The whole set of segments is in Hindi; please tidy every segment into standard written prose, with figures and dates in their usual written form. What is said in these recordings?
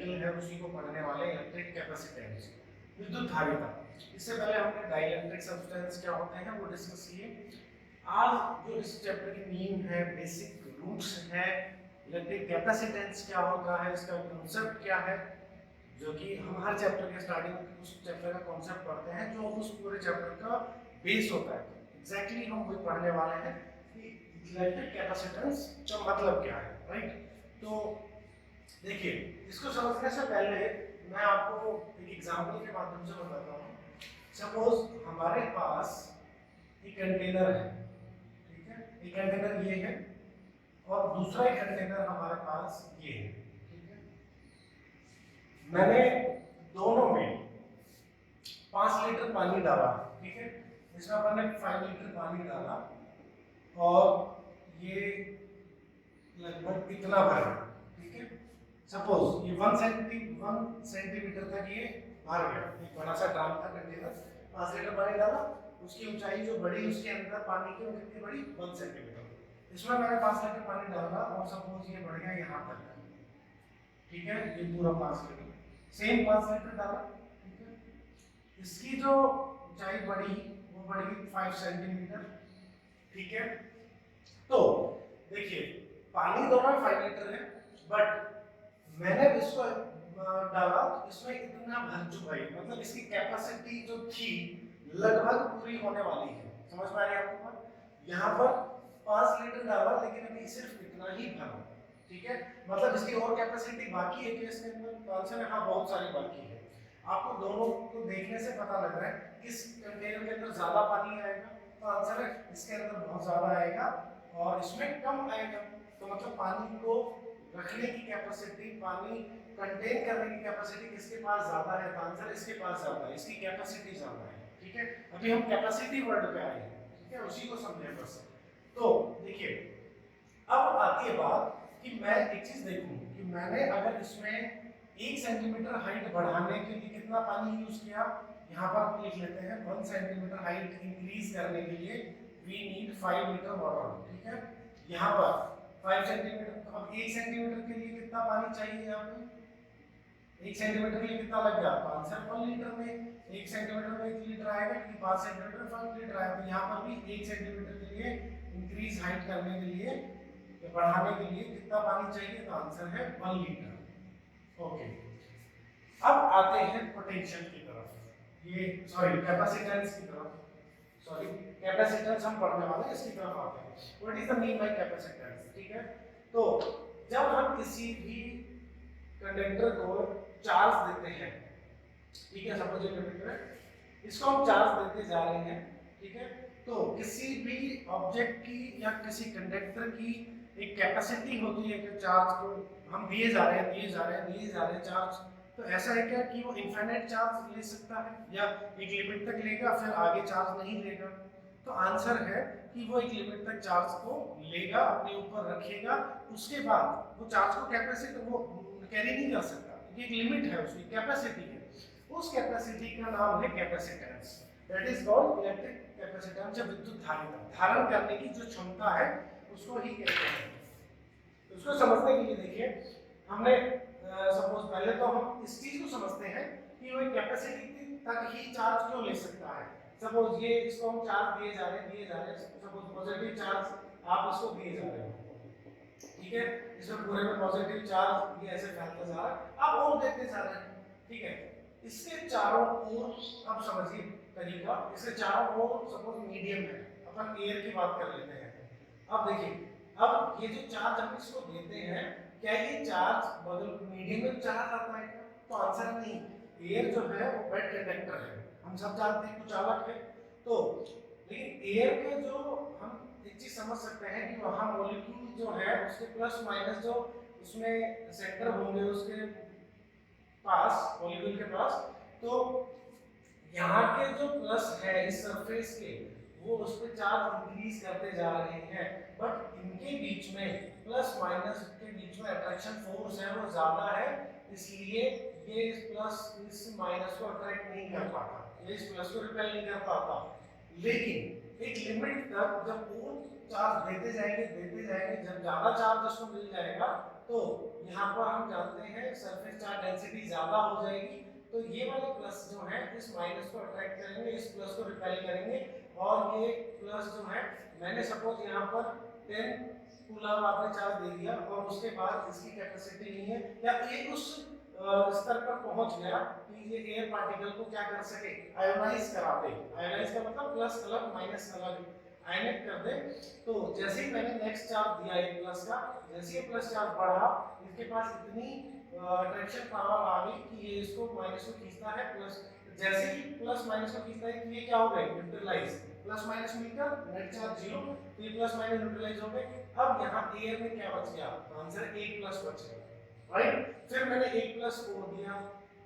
व्हीकल है उसी को पढ़ने वाले इलेक्ट्रिक कैपेसिटेंस, विद्युत धारिता। इससे पहले हमने डाइलेक्ट्रिक सब्सटेंस क्या होते हैं वो डिस्कस किए। आज जो इस चैप्टर की नींव है, बेसिक रूट्स है, इलेक्ट्रिक कैपेसिटेंस क्या होता है, इसका कॉन्सेप्ट क्या है, जो कि हम हर चैप्टर के स्टार्टिंग में उस चैप्टर का कॉन्सेप्ट पढ़ते हैं जो उस पूरे चैप्टर का बेस होता है। एग्जैक्टली हम वही पढ़ने वाले हैं कि इलेक्ट्रिक कैपेसिटेंस का मतलब क्या है, राइट। तो देखिए, इसको समझने से पहले मैं आपको एक एग्जांपल के माध्यम से बताता हूँ। सपोज हमारे पास एक कंटेनर है, ठीक है, एक कंटेनर ये है और दूसरा एक कंटेनर हमारे पास ये है, ठीक है। मैंने दोनों में 5 लीटर पानी डाला, ठीक है, इसमें अपन ने 5 लीटर पानी डाला और ये लगभग इतना भरा, ठीक है। सपोज ये 1 सेंटीमीटर तक ये भर गया, एक बड़ा सा ड्रम था कंटेनर, 5 लीटर पानी डाला, उसकी ऊंचाई जो बड़ी उसके अंदर पानी की वो कितनी बड़ी, 1 सेंटीमीटर। इसमें मैंने 5 लीटर पानी डाला और सपोज ये बढ़ गया यहाँ तक, ठीक है, ये पूरा 5 लीटर, सेम 5 लीटर डाला, ठीक है। इसकी जो ऊंचाई बढ़ी वो बढ़ी 5 सेंटीमीटर, ठीक है। तो देखिए, पानी दोनों 5 लीटर है, बट मैंने इसको डाला तो इसमें इतना भर चुका है, मतलब इसकी कैपेसिटी जो थी लगभग पूरी होने वाली है। समझ में आ रही है आपको बात? यहाँ पर 5 लीटर डाला लेकिन अभी सिर्फ इतना ही भरा, ठीक है, मतलब इसकी और कैपेसिटी बाकी है कि इसके अंदर आंसर है हाँ बहुत सारी बाकी है। आपको दोनों को देखने से पता लग रहा है किस कंटेनर के अंदर ज्यादा पानी आएगा, तो आंसर है इसके अंदर बहुत ज्यादा आएगा और इसमें कम आएगा। तो मतलब पानी को रखने की कैपेसिटी, पानी कंटेन करने की कैपेसिटी किसके पास ज्यादा है, तो आंसर इसके पास ज्यादा है, इसकी कैपेसिटी ज्यादा है, ठीक है। अभी हम कैपेसिटी वर्ड पे आए हैं, ठीक है, उसी को समझे बस। तो देखिए, अब आती है बात कि मैं एक चीज देखूं कि मैंने अगर इसमें 1 सेंटीमीटर हाइट बढ़ाने के लिए कितना पानी यूज किया, यहाँ पर हम लिख लेते हैं 1 सेंटीमीटर हाइट इंक्रीज करने के लिए वी नीड 5 लीटर वाटर, ठीक है। यहाँ पर 5 सेंटीमीटर, अब 1 सेंटीमीटर के लिए कितना पानी चाहिए, यहाँ पे 1 सेंटीमीटर के लिए कितना लग गया, 5 लीटर में 1 सेंटीमीटर में 1 लीटर आएगा क्योंकि 5 सेंटीमीटर 5 लीटर आएगा। तो यहाँ पर भी 1 सेंटीमीटर के लिए इंक्रीज हाइट करने के लिए, बढ़ाने के लिए कितना पानी चाहिए, तो आंसर है 1 लीटर। ओके, अब आते हैं पोटेंशियल की तरफ, ये सॉरी कैपेसिटेंस की तरफ, सॉरी कैपेसिटेंस हम पढ़ने वाले हैं, इसकी तरफ आते हैं। What is the mean bye capacitance, ठीक है। तो जब हम किसी भी कंडक्टर को चार्ज देते हैं, ठीक है, सपोज ये कंडक्टर है, इसको हम चार्ज देते जा रहे हैं, ठीक है। तो किसी भी ऑब्जेक्ट की या किसी कंडक्टर की एक कैपेसिटी होती है कि चार्ज को हम दिए जा रहे हैं, दिए जा रहे हैं, दिए जा रहे हैं चार्ज। तो ऐसा है क्या कि वो इनफाइनाइट चार्ज ले सकता है या एक लिमिट तक लेगा फिर आगे चार्ज नहीं लेगा। तो आंसर है कि वो एक लिमिट तक चार्ज को लेगा, अपने ऊपर रखेगा, उसके बाद वो चार्ज को कैपेसिटी वो कैरी नहीं कर सकता, एक लिमिट है, उसकी कैपेसिटी है। उस कैपेसिटी का नाम है capacitance, that is called electric capacitance या विद्युत धारिता, धारण करने की जो क्षमता है उसको ही कहते हैं। तो उसको समझने के लिए देखिए, हमने सपोज पहले तो हम इस चीज को समझते हैं कि वो कैपेसिटी तक ही चार्ज क्यों ले सकता है। सपोज ये इसको हम चार्ज दिए जा रहे हैं, सपोज पॉजिटिव चार्ज आप इसको दिए जा रहे हो, ठीक है, इसमें पूरे में पॉजिटिव चार्ज ये ऐसे फैलता जा रहा है, आप और देते जा रहे हैं, ठीक है। इसके चारों ओर, अब समझिए तरीका, इसके चारों ओर सपोज मीडियम है, अपन एयर की बात कर लेते हैं। अब देखिए, अब ये जो चार्ज हम इसको देते हैं, क्या ये चार्ज बदल मीडियम में चला जाता है क्या, तो आंसर नहीं। एयर जो है वो बेड कंडक्टर है, हम सब जानते हैं, कुछ अलग है। तो लेकिन एयर के जो हम एक चीज समझ सकते हैं कि वहां मॉलिक्यूल जो है उसके प्लस माइनस जो उसमें सेंटर होंगे उसके पास, मॉलिक्यूल के पास, तो यहाँ के जो प्लस है इस सरफेस के, वो उस पे चार्ज इंक्रीज करते जा रहे हैं, बट इनके बीच में प्लस माइनस के बीच में अट्रैक्शन फोर्स है वो ज्यादा है, इसलिए ये इस प्लस इस माइनस को अट्रैक्ट नहीं कर पाता, ये इस प्लस को रिपेल नहीं कर पाता। लेकिन एक लिमिट तक जब वो चार्ज देते जाएंगे, जब ज्यादा चार्ज उसको मिल जाएगा तो यहाँ पर हम जानते हैं सरफेस चार्ज डेंसिटी ज्यादा हो जाएगी, तो ये वाले प्लस जो है इस माइनस को अट्रैक्ट करेंगे, इस प्लस को रिपेल करेंगे, और ये प्लस जो है मैंने सपोज यहाँ पर 10 कूलम आपने चार्ज दे दिया और उसके बाद इसकी कैपेसिटी नहीं है या ये उस स्तर पर पहुंच गया कि ये एयर पार्टिकल को क्या कर सके, आयोनाइज करा दे। आयोनाइज का मतलब प्लस अलग माइनस अलग आयनिक कर दे। तो जैसे ही मैंने नेक्स्ट चार्ज दिया एक प्लस का, जैसे ही प्लस चार्ज बढ़ा इसके पास इतनी अट्रैक्शन पावर आ गई कि ये इसको माइनस को खींचता है, प्लस जैसे ही प्लस माइनस को खींचता है कि ये क्या हो गए, न्यूट्रलाइज, प्लस माइनस मिलकर नेट चार्ज 0, तो ये प्लस माइनस न्यूट्रलाइज हो गए। अब यहाँ एयर में क्या बच गया, आंसर 1 प्लस बच गया, राइट। फिर मैंने 1 प्लस को दिया,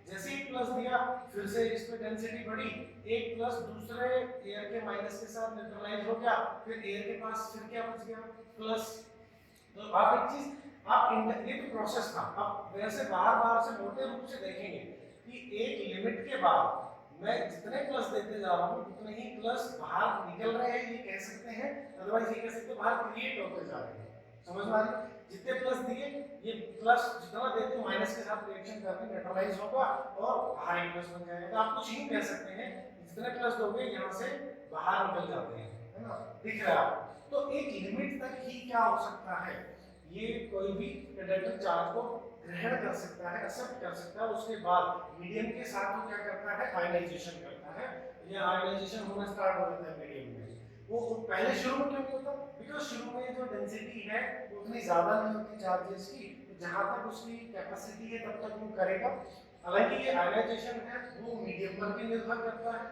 जैसे ही प्लस दिया फिर से इस पे डेंसिटी बढ़ी, 1 प्लस दूसरे एयर के माइनस के साथ न्यूट्रलाइज हो गया, फिर एयर के पास फिर क्या बच गया, प्लस। तो आप एक चीज आप ये तो प्रोसेस था। अब वैसे बार-बार से मोटे रूप से देखेंगे कि एक लिमिट के बाद मैं जितने प्लस देते जा रहा हूँ उतने ही प्लस बाहर निकल रहे हैं, ये कह सकते हैं, अदरवाइज ये कह सकते हैं बाहर क्रिएट होते जा रहे हैं। समझ में आ रही है? जितने प्लस दिए ये प्लस जितना देते माइनस के साथ रिएक्शन करके न्यूट्रलाइज होगा और बाहर एक प्लस बन जाएगा। तो आप कुछ यूं कह सकते हैं जितने प्लस दोगे यहाँ से बाहर निकल जाते हैं, है ना, दिख रहा है आपको। तो एक लिमिट तक ही क्या हो सकता है, ये कोई भी कंडक्टर चार्ज को ग्रहण कर सकता है, एक्सेप्ट कर सकता है, उसके बाद मीडियम के साथ वो क्या करता है, आयनाइजेशन करता है, या आयनाइजेशन होना स्टार्ट हो जाता है मीडियम में। वो पहले शुरू में क्यों नहीं होता, बिकॉज शुरू में जो डेंसिटी है उतनी ज्यादा नहीं होती चार्जेस की, जहां तक उसकी कैपेसिटी है तब तक वो करेगा। हालांकि ये आयनाइजेशन है वो मीडियम पर भी निर्भर करता है,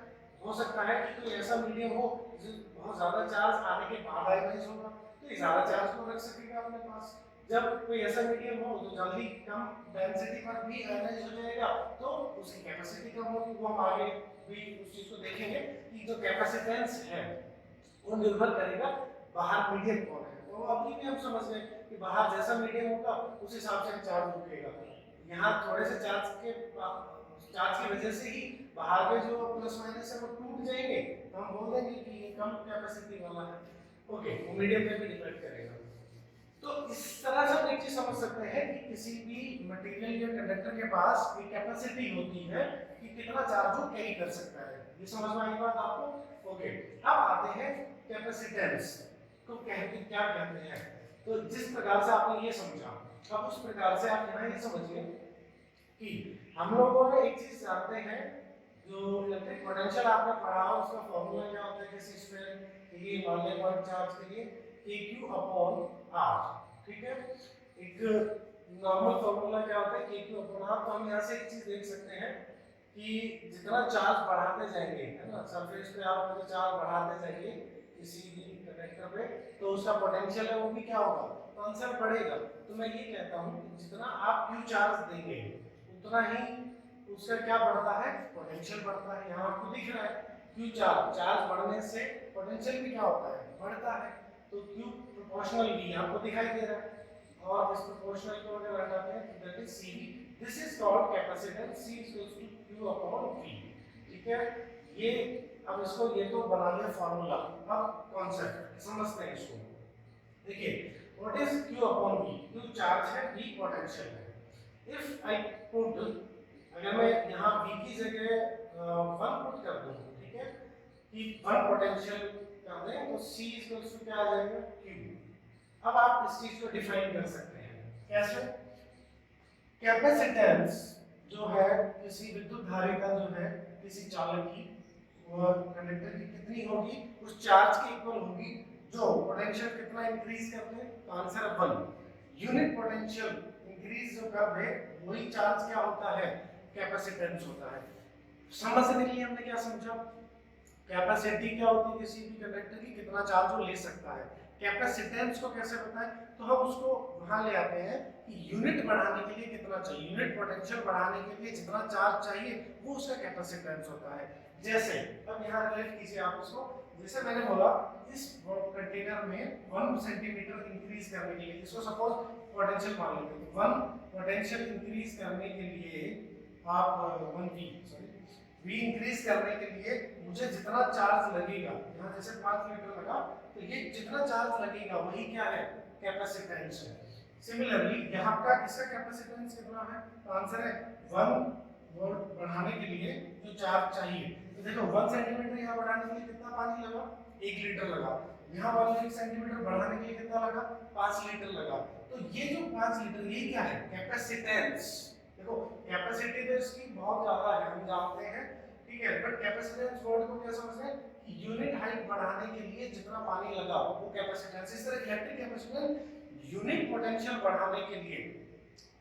हो सकता है कि कोई ऐसा मीडियम हो जो बहुत ज्यादा चार्ज आने के बाद आयनाइज होगा, तो ये ज्यादा चार्ज को रख सकेगा अपने पास। जब कोई ऐसा मीडियम हो जो जल्दी कम डेंसिटी पर भी आयनाइज हो जाएगा तो उसकी कैपेसिटी कम होगी। वो हम आगे भी उस चीज को देखेंगे कि जो कैपेसिटेंस है वो निर्भर करेगा बाहर मीडियम कौन है। तो अभी भी हम समझ गए कि बाहर जैसा मीडियम होगा उस हिसाब से चार्ज रुकेगा। यहाँ थोड़े से चार्ज की वजह से ही बाहर के जो प्लस माइनस है वो टूट जाएंगे, तो हम बोल देंगे कि ये कम कैपेसिटी वाला है। ओके, वो मीडियम पे भी डिपेंड करेगा। तो इस तरह से हम एक चीज समझ सकते हैं कि किसी भी मटेरियल या कंडक्टर के पास एक कैपेसिटी होती है कि कितना चार्ज वो कैरी कर सकता है। ये समझ में आई बात आपको? ओके, अब आते हैं कैपेसिटेंस को कहते क्या कहते हैं। तो जिस प्रकार से आपने ये समझा, अब उस प्रकार से आप यहाँ ये समझिए कि हम लोगों ने एक चीज जानते हैं, जो इलेक्ट्रिक पोटेंशियल आपने पढ़ा हो उसका फॉर्मूला क्या होता है किसी स्फीयर ये मान लें पॉइंट चार्ज के लिए AQ अपॉन R, ठीक है। एक नॉर्मल फॉर्मूला क्या होता है AQ अपॉन R। तो हम यहाँ से एक चीज देख सकते हैं कि जितना चार्ज बढ़ाते जाएंगे, है ना, सरफेस पे आप जो चार्ज बढ़ाते जाएंगे किसी भी कंडक्टर पे, तो उसका पोटेंशियल है वो भी क्या होगा, तो आंसर बढ़ेगा। तो मैं ये कहता हूँ जितना आप Q चार्ज देंगे उतना ही उसका क्या बढ़ता है, पोटेंशियल बढ़ता है। यहाँ आपको दिख रहा है Q चार्ज बढ़ने से पोटेंशियल भी क्या होता है, बढ़ता है। तो Q प्रोपोर्शनल V आपको दिखाई दे रहा है, और इस प्रोपोर्शनल को अगर हटाते हैं तो that is CV। This is called capacitance, C equals to Q upon V, ठीक है। ये अब इसको ये तो बना लिया फार्मूला, अब कॉन्सेप्ट समझते हैं इसको। देखिए what is Q upon V, Q charge है, V पोटेंशियल है। इफ आई पुट, अगर मैं यहाँ V की जगह 1 पुट कर दूं, ठीक है, कि 1 पोटेंशियल कर दें तो C इक्वल्स टू क्या आ जाएगा, Q। अब आप इस चीज को डिफाइन कर सकते हैं कैसे, कैपेसिटेंस जो है किसी विद्युत धारी का जो है किसी चालक की और कंडक्टर की कितनी होगी, उस चार्ज के इक्वल होगी जो पोटेंशियल कितना इंक्रीज करते हैं, तो आंसर है 1। यूनिट पोटेंशियल इंक्रीज जो कर दे वही चार्ज क्या होता है, कैपेसिटेंस होता है। समझने के लिए हमने क्या समझा, कैपेसिटी क्या होती है किसी भी कंडक्टर की, कितना चार्ज वो ले सकता है। कैपेसिटेंस को कैसे बताएं, तो हम उसको वहां ले आते हैं कि यूनिट बढ़ाने के लिए कितना चाहिए, यूनिट पोटेंशियल बढ़ाने के लिए जितना चार्ज चाहिए वो उसका कैपेसिटेंस होता है। जैसे अब यहाँ रिलेट कीजिए आप उसको, जैसे मैंने बोला इस कंटेनर में 1 सेंटीमीटर इंक्रीज करने के लिए, इसको सपोज पोटेंशियल मान लेते हैं, 1 पोटेंशियल इंक्रीज करने के लिए आप 1 V इंक्रीज करने के लिए मुझे जितना चार्ज लगेगा, यहाँ जैसे 5 लीटर लगा तो ये जितना चार्ज लगेगा वही क्या है, कैपेसिटेंस है। सिमिलरली यहाँ का इसका कैपेसिटेंस कितना है, तो आंसर है 1 वोल्ट बढ़ाने के लिए जो चार्ज चाहिए। तो देखो 1 सेंटीमीटर यहाँ बढ़ाने के लिए कितना पानी लगा, 1 लीटर लगा। यहाँ 1 सेंटीमीटर बढ़ाने के लिए कितना लगा, 5 लीटर लगा। तो ये जो 5 लीटर ये क्या है, कैपेसिटेंस। देखो कैपेसिटी तो इसकी बहुत ज्यादा है, हम जानते हैं, ठीक है, बट कैपेसिटेंस वर्ड को क्या समझते हैं कि यूनिट हाइट बढ़ाने के लिए जितना पानी लगा वो कैपेसिटेंस। इस तरह इलेक्ट्रिक कैपेसिटेंस यूनिट पोटेंशियल बढ़ाने के लिए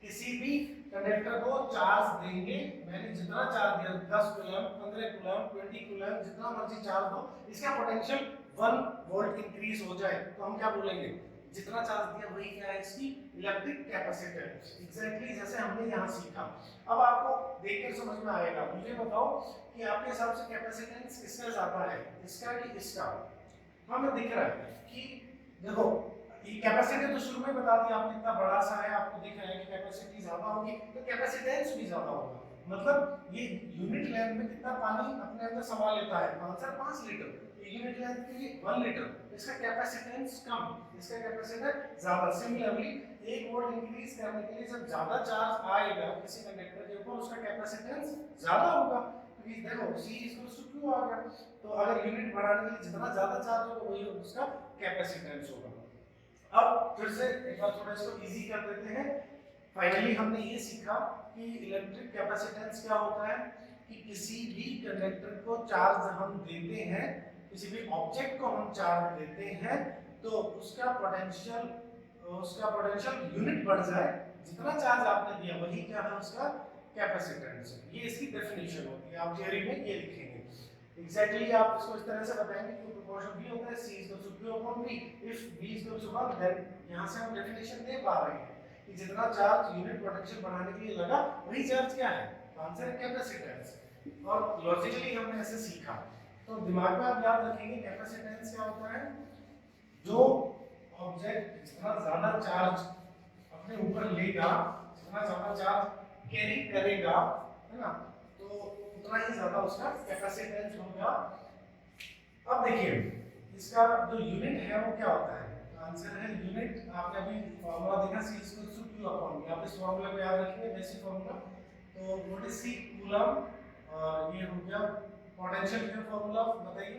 किसी भी कंडक्टर को चार्ज देंगे। मैंने जितना चार्ज दिया 10 कूलम, 15 कूलम, 20 कूलम, जितना मर्जी चार्ज दो, इसका पोटेंशियल 1 वोल्ट इंक्रीज हो जाए तो हम क्या बोलेंगे, जितना चार्ज दिया वही क्या है, इसकी इलेक्ट्रिक कैपेसिटेंस। एग्जैक्टली जैसे हमने यहाँ सीखा। अब आपको देखकर समझ में आएगा। मुझे बताओ कि आपके हिसाब से कैपेसिटेंस किसका ज्यादा है, इसका कि इसका। हमें दिख रहा है कि देखो ये कैपेसिटी तो शुरू में बता दिया आपने, इतना बड़ा सा है, आपको दिख रहा है कि कैपेसिटी ज्यादा होगी तो कैपेसिटेंस भी ज्यादा होगा। मतलब ये यूनिट लेंथ में कितना पानी अपने अंदर समा लेता है, आंसर 5 लीटर। यूनिट लेंथ के लिए 1 लीटर, इसका कैपेसिटेंस कम, इसका कैपेसिटर ज्यादा। सिमिलरली 1 वोल्ट इंक्रीज करने के लिए जब ज्यादा चार्ज आएगा किसी कंडक्टर के ऊपर, उसका कैपेसिटेंस ज्यादा होगा, क्योंकि देखो C = Q आ गया। तो अगर यूनिट बढ़ाने के लिए जितना ज्यादा चार्ज होगा वही उसका कैपेसिटेंस होगा। अब फिर से एक बार थोड़ा इसको इजी कर देते हैं। फाइनली हमने ये सीखा कि इलेक्ट्रिक कैपेसिटेंस क्या होता है कि किसी भी कंडक्टर को चार्ज हम देते हैं, किसी भी ऑब्जेक्ट को हम चार्ज देते हैं तो उसका पोटेंशियल यूनिट बढ़ जाए, जितना चार्ज आपने दिया वही क्या है उसका कैपेसिटेंस। ये इसकी डेफिनेशन होती है, आप थियरी में ये लिखेंगे। एग्जैक्टली आप इसको इस तरह से बताएंगे कि प्रोपोर्शन V होता है C/Q/V। इफ V=1 देन यहां से हम डेफिनेशन दे पा रहे हैं कि जितना चार्ज यूनिट पोटेंशियल बढ़ाने के लिए लगा वही चार्ज क्या है, आंसर है कैपेसिटेंस। और लॉजिकली हमने ऐसे सीखा, तो दिमाग में आप याद रखेंगे कैपेसिटेंस क्या होता है, जो ऑब्जेक्ट जितना ज्यादा चार्ज अपने ऊपर लेगा, जितना ज्यादा चार्ज कैरी करेगा, है ना, तो उतना ही ज्यादा उसका कैपेसिटेंस होगा। अब देखिए इसका जो यूनिट है वो क्या होता है, आंसर है यूनिट। आपने अभी फॉर्मूला देखा C/Q/V, आप इस फॉर्मूला को याद रखिए, बेसिक फॉर्मूला। तो व्हाट इज C, कूलम, और ये हो गया पोटेंशियल का फॉर्मूला, बताइए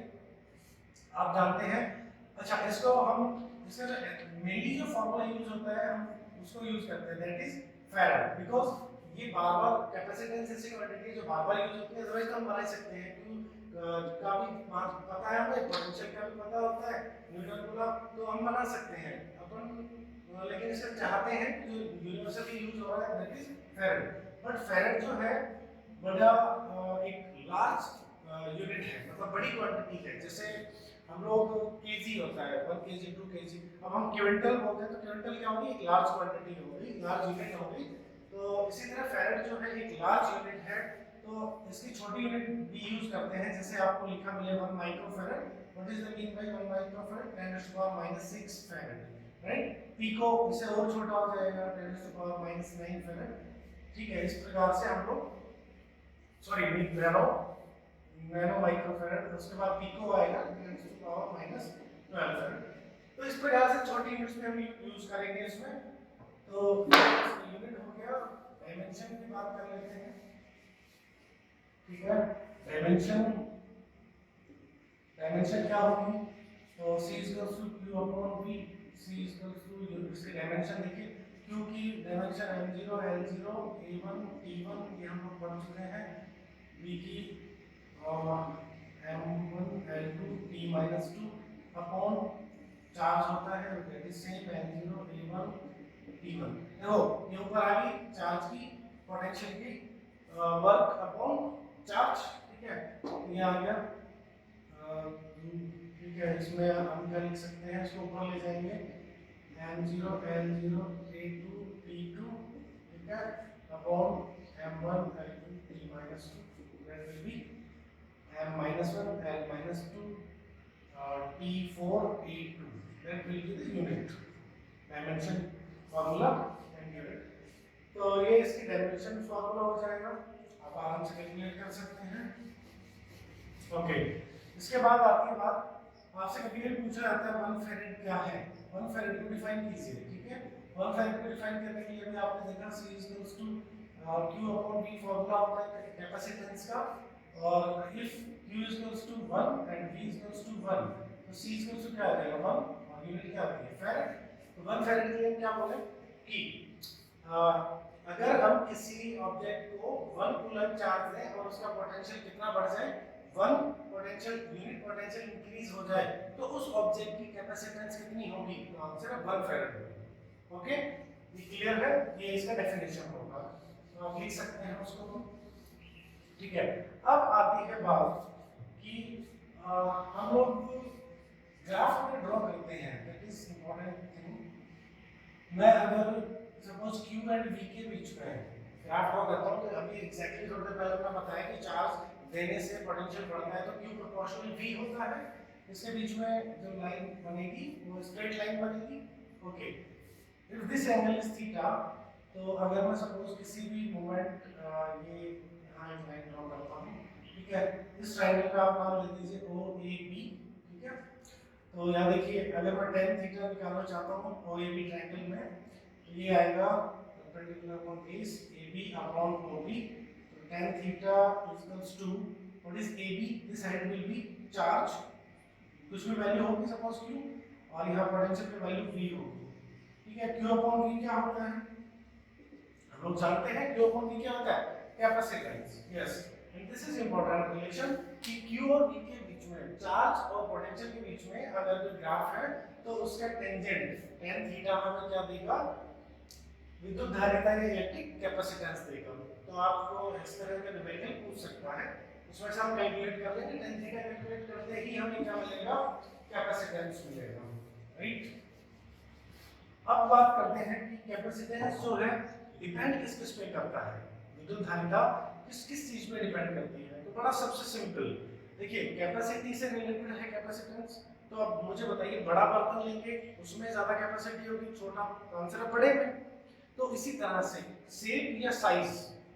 आप जानते हैं। अच्छा इसको हम, इसका जो मेनली जो फॉर्मूला यूज होता है हम उसको यूज करते हैं, दैट इज फैराड। बिकॉज ये बार बार कैपेसिटेंस ऐसी क्वांटिटी है जो बार बार यूज होती है, अदरवाइज हम बना सकते हैं का भी पता है हमें, पोटेंशियल का भी पता होता है, न्यूटन कूलम, तो हम बना सकते हैं अपन। लेकिन इसे चाहते हैं जो यूनिवर्सली यूज हो रहा है that is farad. But farad जो है बड़ा एक लार्ज यूनिट है, मतलब बड़ी क्वांटिटी है। जैसे हम लोग केजी होता है 1 केजी 2 केजी, अब हम क्विंटल बोलते हैं तो क्विंटल क्या होगी, एक लार्ज क्वांटिटी होगी, लार्ज यूनिट होगी। तो इसी तरह फैराड जो है एक लार्ज यूनिट है, तो इसकी छोटी यूनिट भी यूज करते हैं। जैसे आपको लिखा मिले 1 microfarad, what is the mean by 1 microfarad, 10⁻⁻6 farad, right. Pico इससे और छोटा हो जाएगा 10⁻⁹ फैराड, ठीक है। इस प्रकार से हम लोग सॉरी नैनो माइक्रोफैराड, उसके बाद पिको आएगा 10⁻⁻12 फैराड। तो इस प्रकार से छोटी यूनिट्स में हम यूज करेंगे इसमें। तो यूनिट हो गया। डायमेंशन की बात कर लेते हैं, ठीक है। डायमेंशन क्या होगी, तो C/Q/V, C/U, इसकी डायमेंशन देखिए, Q की dimension m0 l0 a1 t1 ये हम लोग पढ़ चुके हैं, V की m1 l2 t-2 upon charge होता है that is same l0 a1 t1। देखो ये ऊपर आ गई चार्ज की पोटेंशियल की वर्क अपॉन चार्ज, ठीक है। ये आ गया, ठीक है। इसमें हम क्या लिख सकते हैं, इसको ऊपर ले जाएंगे m0 l0 a2 t2, ठीक है, upon m1 l2 t-2, that will be m-1 l-2 t4 a2, that will be the unit dimension formula and unit. तो ये इसकी डायमेंशन फार्मूला हो जाएगा, आप आराम से कैलकुलेट कर सकते हैं। ओके, इसके बाद आती है बात, आपसे कभी भी पूछा जाता है 1 फैराड क्या है, 1 फैराड को डिफाइन कीजिए, ठीक है। वन फैक्टर को डिफाइन करने के लिए भी आपने देखा C equals to Q upon V formula होता है कैपेसिटेंस का, और if Q equals to 1 and V equals to 1 तो C इक्वल्स टू क्या आ जाएगा 1 और यूनिट क्या आती है फैराड। तो 1 फैराड के लिए क्या बोले कि अगर हम किसी ऑब्जेक्ट को 1 कूलम चार्ज दें और उसका पोटेंशियल कितना बढ़ जाए 1 पोटेंशियल यूनिट पोटेंशियल इंक्रीज हो जाए तो उस ऑब्जेक्ट की कैपेसिटेंस कितनी होगी, तो आंसर है 1 फैराड होगी। ओके, ये क्लियर है, ये इसका डेफिनेशन होगा, तो आप लिख सकते हैं उसको। ठीक है, अब आती है बात कि हम लोग ग्राफ में ड्रॉ करते हैं, दैट इज इंपॉर्टेंट थिंग। मैं अगर सपोज Q एंड V के बीच में ग्राफ ड्रॉ करता हूं तो अभी एग्जैक्टली थोड़ी देर पहले मैं बताया कि चार्ज देने से पोटेंशियल बढ़ता है तो Q प्रोपोर्शनल V होता है, इसके बीच में जो लाइन बनेगी वो स्ट्रेट लाइन बनेगी। Okay, if this angle is theta, तो अगर मैं सपोज किसी भी मोमेंट ये यहाँ एक लाइन ड्रॉ करता हूँ, ठीक है, इस ट्रायंगल का आप नाम ले दीजिए OAB, ठीक है। तो यहाँ देखिए अगर मैं tan थीटा निकालना चाहता हूँ OAB ट्रायंगल में, तो ये आएगा perpendicular upon base AB upon OB, तो tan theta equals to what is AB, this side will be charge, कुछ भी वैल्यू होगी सपोज Q, और यहाँ पोटेंशियल की वैल्यू V होगी, ठीक है। Q अपॉन V क्या होता है, हम लोग जानते हैं Q अपॉन V क्या होता है, capacitance. Yes, and this is important relation कि Q और V के बीच में, चार्ज और पोटेंशियल के बीच में अगर कोई ग्राफ है तो उसका टेंजेंट tan थीटा हमें क्या देगा, विद्युत धारिता या इलेक्ट्रिक कैपेसिटेंस देगा। तो आपको इस तरह का न्यूमेरिकल पूछ सकता है, उसमें से हम कैलकुलेट कर लेंगे, tan थीटा कैलकुलेट करते ही हमें क्या मिलेगा, कैपेसिटेंस मिलेगा, राइट। अब बात करते हैं कि कैपेसिटेंस जो है डिपेंड किस किस पे करता है, विद्युत धारिता किस किस चीज पे डिपेंड करती है। तो बड़ा सबसे सिंपल देखिए, कैपेसिटी से रिलेटेड है कैपेसिटेंस, तो अब मुझे बताइए बड़ा बर्तन लेंगे उसमें ज्यादा कैपेसिटी होगी, छोटा आंसर है बड़े में। तो इसी तरह से शेप या साइज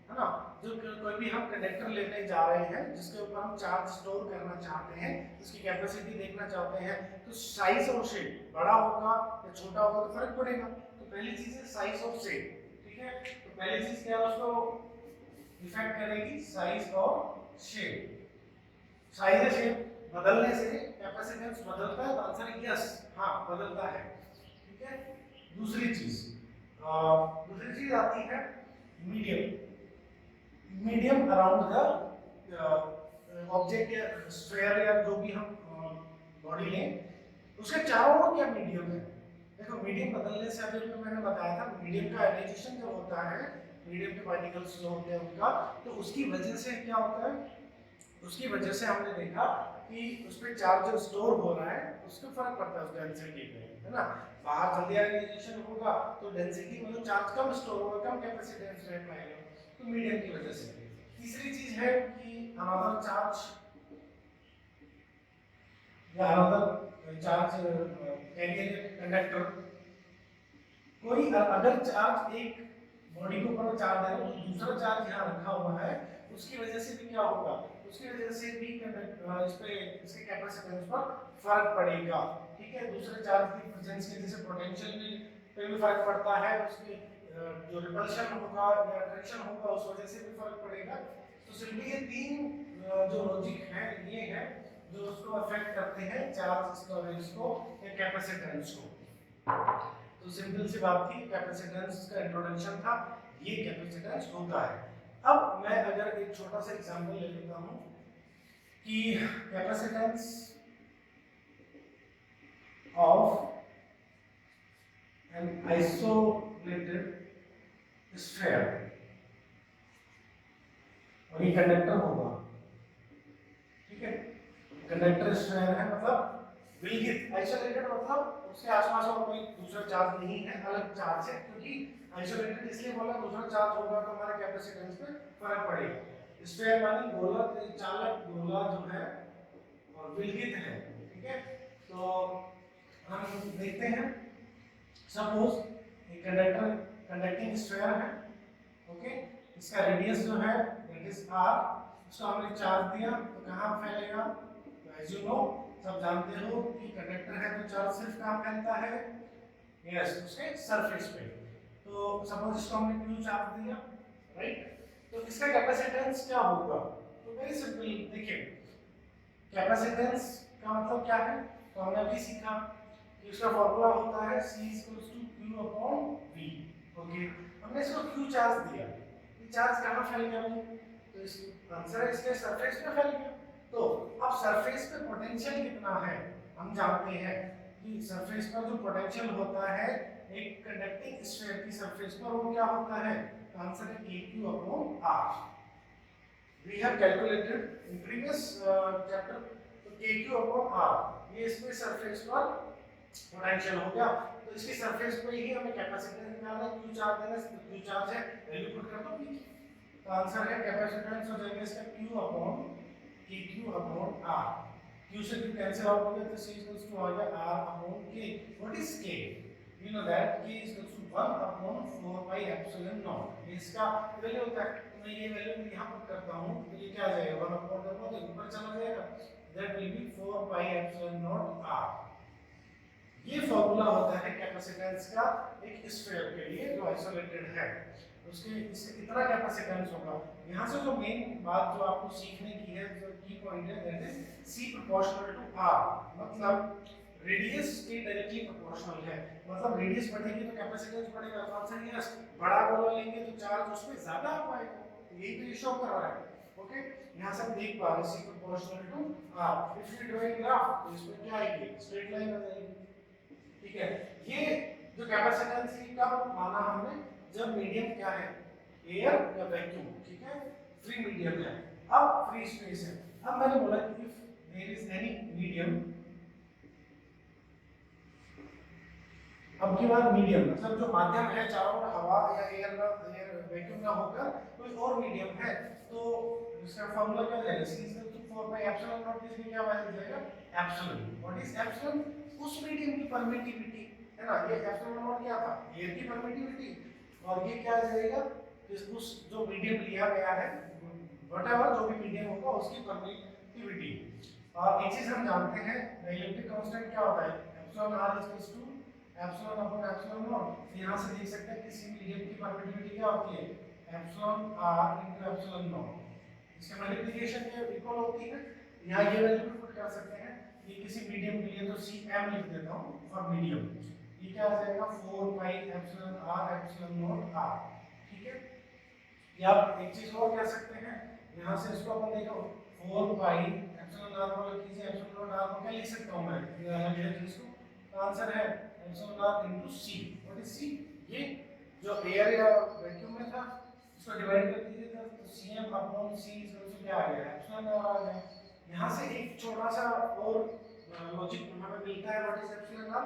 है ना, जो कोई भी हम कंडक्टर लेने जा रहे हैं जिसके ऊपर हम चार्ज स्टोर करना चाहते हैं, उसकी कैपेसिटी देखना चाहते हैं, तो साइज और शेप बड़ा होगा या छोटा होगा तो फर्क पड़ेगा। तो पहली चीज है साइज और शेप, ठीक है। तो पहली चीज क्या है, उसको इफेक्ट करेगी साइज और शेप। साइज या शेप बदलने से कैपेसिटेंस बदलता है, तो आंसर है यस, हाँ बदलता है, ठीक है। दूसरी चीज आती है मीडियम अराउंड द ऑब्जेक्ट या स्फीयर या जो भी हम बॉडी लें उसके चारों ओर क्या मीडियम है। देखो मीडियम बदलने से अभी मैंने बताया था, मीडियम का आयनाइजेशन जो होता है, मीडियम के पार्टिकल्स जो होते हैं उनका, तो उसकी वजह से क्या होता है, उसकी वजह से हमने देखा कि उस पर चार्ज जो स्टोर हो रहा है उसका फर्क पड़ता है उस डेंसिटी पे, है ना। बाहर जल्दी आयनाइजेशन होगा तो डेंसिटी मतलब चार्ज कम स्टोर होगा, कम कैपेसिटेंस रह पाएगा, तो मीडियम की वजह से। तीसरी चीज है कि अनदर चार्ज या अनदर चार्ज कैरियर कंडक्टर, कोई अगर चार्ज एक बॉडी के ऊपर चार्ज है तो दूसरा चार्ज यहाँ रखा हुआ है, उसकी वजह से भी क्या होगा, उसकी वजह से भी इस पे इसके कैपेसिटेंस पर फर्क पड़ेगा, ठीक है। दूसरे चार्ज की प्रेजेंस की वजह से पोटेंशियल पे भी फर्क पड़ता है, उसके जो रिपल्शन होगा या अट्रैक्शन होगा उस वजह से भी फर्क पड़ेगा। तो सिंपली ये तीन जो लॉजिक है ये है जो उसको अफेक्ट करते हैं चार्ज स्टोरेज को या कैपेसिटेंस को। तो सिंपल सी बात थी, कैपेसिटेंस का इंट्रोडक्शन था, ये कैपेसिटेंस होता है। अब मैं अगर एक छोटा सा एग्जांपल ले लेता हूं कि capacitance of an isolated sphere, और ये कंडक्टर होगा, ठीक है। कंडक्टर स्फीयर है मतलब विलगित, आइसोलेटेड मतलब उसके आसपास और कोई दूसरा चार्ज नहीं है, अलग चार्ज है, क्योंकि आइसोलेटेड इसलिए बोला दूसरा चार्ज होगा तो हमारे कैपेसिटेंस पे फर्क पड़ेगा। स्फीयर माने गोला, चालक गोला जो है और विलगित है, ठीक है। तो हम देखते हैं सपोज एक कंडक्टिंग स्फीयर है, ओके, इसका रेडियस जो है दैट इज r, उसको हमने चार्ज दिया तो कहां फैलेगा, तो एज यू नो सब जानते हो कि कंडक्टर है तो चार्ज सिर्फ कहां फैलता है, यस उसके सरफेस पे। तो सपोज इसको हमने क्यू चार्ज दिया, राइट, तो इसका कैपेसिटेंस क्या होगा? तो वेरी सिंपल, देखिए कैपेसिटेंस का मतलब क्या है, तो हमने अभी सीखा कि उसका फॉर्मूला होता है C equals to Q upon V। Okay, हमने इसको Q चार्ज दिया, ये चार्ज कहाँ फैल गया भाई? तो इस आंसर है इसके सरफेस पे फैल गया। तो अब सरफेस पे पोटेंशियल कितना है हम जानते हैं कि सरफेस पर जो पोटेंशियल होता है एक कंडक्टिंग स्फीयर की सरफेस पर वो क्या होता है? आंसर है KQ upon R। we have calculated in previous chapter, तो KQ upon R ये इसमें सरफेस पर पोटेंशियल हो गया। तो इसकी सरफेस पे ही हमें कैपेसिटेंस निकालना है, Q चार्ज देना है, Q चार्ज है, वैल्यू पुट कर दो P। तो आंसर है कैपेसिटेंस हो जाएगा इसका Q upon KQ upon R। Q से Q कैंसिल आउट हो गया तो C इक्वल्स टू आ गया R upon K। What is K? you know that K is equal to 1 upon 4 pi epsilon naught। इसका वैल्यू होता है, मैं ये वैल्यू यहाँ पुट करता हूँ तो ये क्या आ जाएगा 1 अपॉन करूँगा तो ऊपर चला जाएगा, that will be 4 pi epsilon naught R। ये फॉर्मूला होता है कैपेसिटेंस का एक स्फीयर के लिए जो आइसोलेटेड है, उसके इससे कितना कैपेसिटेंस होगा। यहाँ से जो मेन बात जो आपको सीखने की है, जो की पॉइंट है, that is C proportional to R। मतलब रेडियस के डायरेक्टली प्रोपोर्शनल है, मतलब रेडियस बढ़ेगी तो कैपेसिटेंस बढ़ेगा। तो आंसर यस, बड़ा गोला लेंगे तो चार्ज उसमें ज्यादा आ पाएगा, यही तो ये शो कर रहा है। ओके, यहाँ से हम देख पा रहे हैं C proportional to R। If you draw a graph तो इसमें क्या आएगी? स्ट्रेट लाइन आ जाएगी। ठीक है, ये जो कैपेसिटेंस की कब माना हमने? जब मीडियम क्या है? एयर या वैक्यूम। ठीक है, फ्री मीडियम है, अब फ्री स्पेस है। अब मैंने बोला कि if there is any medium, अब की बार मीडियम मतलब जो माध्यम है, चारों ओर हवा या एयर ना, एयर वैक्यूम ना होकर कोई और मीडियम है, तो इसका फार्मूला क्या जाएगा? C equal to 4 pi epsilon naught. इसमें क्या वैल्यू जाएगा? एप्सिलॉन। What is epsilon? उस मीडियम की परमिटिविटी है ना, ये एप्सिलॉन नॉट क्या था? एयर की परमिटिविटी, और ये क्या जाएगा? उस जो मीडियम लिया गया है, व्हाटएवर जो भी मीडियम होगा उसकी परमिटिविटी। और एक चीज हम जानते हैं, डाइलेक्ट्रिक कांस्टेंट क्या होता है? Epsilon r equals to epsilon upon epsilon naught. यहाँ से देख सकते हैं किसी मीडियम की परमिटिविटी क्या होती है? Epsilon r into epsilon not. इसके मल्टीप्लिकेशन के इक्वल होती है। यहाँ ये वैल्यू पुट कर सकते हैं, ये किसी मीडियम के लिए तो Cm लिख देता हूँ फॉर मीडियम। ये क्या आ जाएगा? 4 pi epsilon r epsilon not r। ठीक है, या आप एक चीज और कह सकते हैं, यहाँ से इसको अपन देखो 4 पाई एप्सिलॉन r को कीजिए, एप्सिलॉन नॉट r को क्या लिख सकता हूँ मैं? ये चीज को आंसर है epsilon r into c। What is c? ये जो एयर या वैक्यूम में था इसको डिवाइड कर दीजिए तो Cm upon c equal to क्या आ गया? एप्सिलॉन r आ गया। यहाँ से एक छोटा सा और लॉजिक हमें मिलता है। What is epsilon r?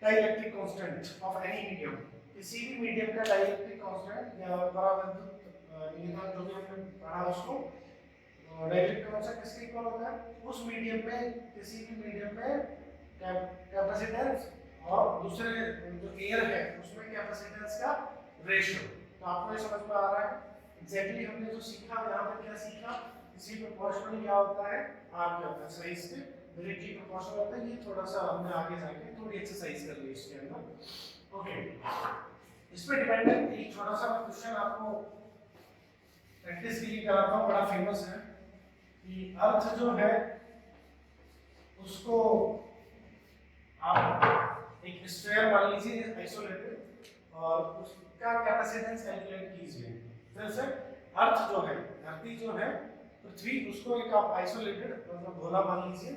Dielectric constant of any medium. किसी भी मीडियम का डाइलेक्ट्रिक कांस्टेंट या परावैद्युत नियतांक जो भी हमने पढ़ा उसको, डाइलेक्ट्रिक कांस्टेंट किसके इक्वल होता है? उस मीडियम पे, किसी भी मीडियम पे कैपेसिटेंस और दूसरे जो एयर है उसमें कैपेसिटेंस का रेशियो। तो आपको ये समझ में आ रहा है एग्जैक्टली हमने जो सीखा, यहाँ पे क्या सीखा? इसी प्रोपोर्शनल क्या होता है, आर क्या होता है, सही इसके डायरेक्टली प्रोपोर्शनल होता है। ये थोड़ा सा हमने आगे जाके थोड़ी एक्सरसाइज कर ली इसके अंदर। ओके, इस पे डिपेंडेंट एक छोटा सा क्वेश्चन आपको प्रैक्टिस के लिए कराता हूँ, बड़ा फेमस है कि अर्थ जो है उसको आप एक स्फीयर मान लीजिए आइसोलेटेड, और उसका कैपेसिटेंस कैलकुलेट कीजिए। फिर से अर्थ जो है, धरती जो है, पृथ्वी, उसको एक आप आइसोलेटेड मतलब गोला मान लीजिए,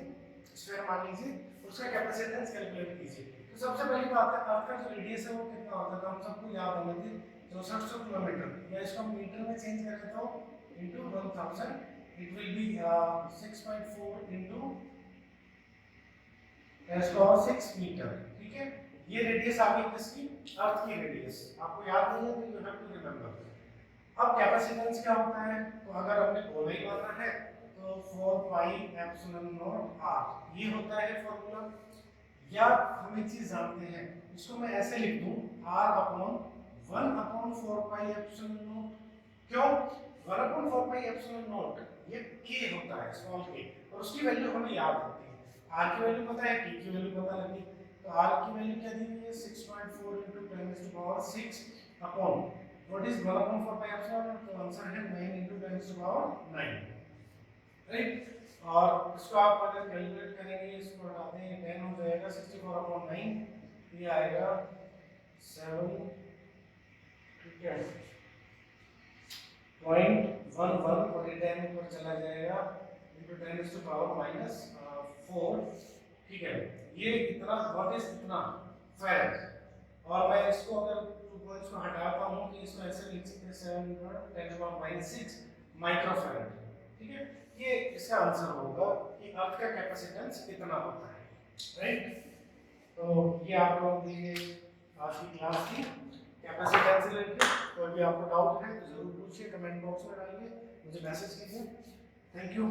स्फीयर मान लीजिए, उसका कैपेसिटेंस कैलकुलेट कीजिए। तो सबसे पहली बात है अर्थ का जो रेडियस है वो कितना होता है, तो हम सबको याद होना चाहिए 6400 किलोमीटर, या इसको हम मीटर में चेंज करें तो into 1000 it will be 6.4 into 10⁶ metre. ठीक है, ये रेडियस आ गई किसकी? अर्थ की रेडियस। आपको याद नहीं है तो यू हैव टू रिमेंबर। अब कैपेसिटेंस क्या होता है? तो अगर हमने गोला ही माना है तो 4 पाई एप्सिलॉन नॉट r, ये होता है फॉर्मूला। या हम एक चीज जानते हैं, इसको मैं ऐसे लिख दूं r upon 1 upon 4 pi epsilon not. क्यों 1 अपॉन 4 पाई एप्सिलॉन नॉट? ये k होता है, स्मॉल k, और उसकी वैल्यू हमें याद होती है। r की वैल्यू पता है, t की वैल्यू पता लगी, तो R की वैल्यू क्या दी हुई है 6.4 into 10⁻6 upon what is 1 upon 4 pi epsilon, तो आंसर है 9 into 10⁻9, राइट। और इसको आप अगर कैलकुलेट करेंगे, इसको हटाते हैं 10 हो जाएगा 64/9, ये आएगा 7, ठीक है 0.11 और ये 10 ऊपर चला जाएगा into 10⁻⁻4, ठीक है। ये इतना व्हाट इज इतना फैराड, और मैं इसको अगर 2 पॉइंट्स को हटाता हूं तो इसको ऐसे लिख सकते हैं 7 × 10⁻�6 माइक्रोफैराड, ठीक है। ये इसका आंसर होगा कि अर्थ का कैपेसिटेंस कितना होता है, राइट। तो ये आप लोगों के लिए आज की क्लास थी कैपेसिटेंस से रिलेटेड। कोई भी आपको डाउट है तो जरूर पूछिए, कमेंट बॉक्स में डालिए, मुझे मैसेज कीजिए। Thank you.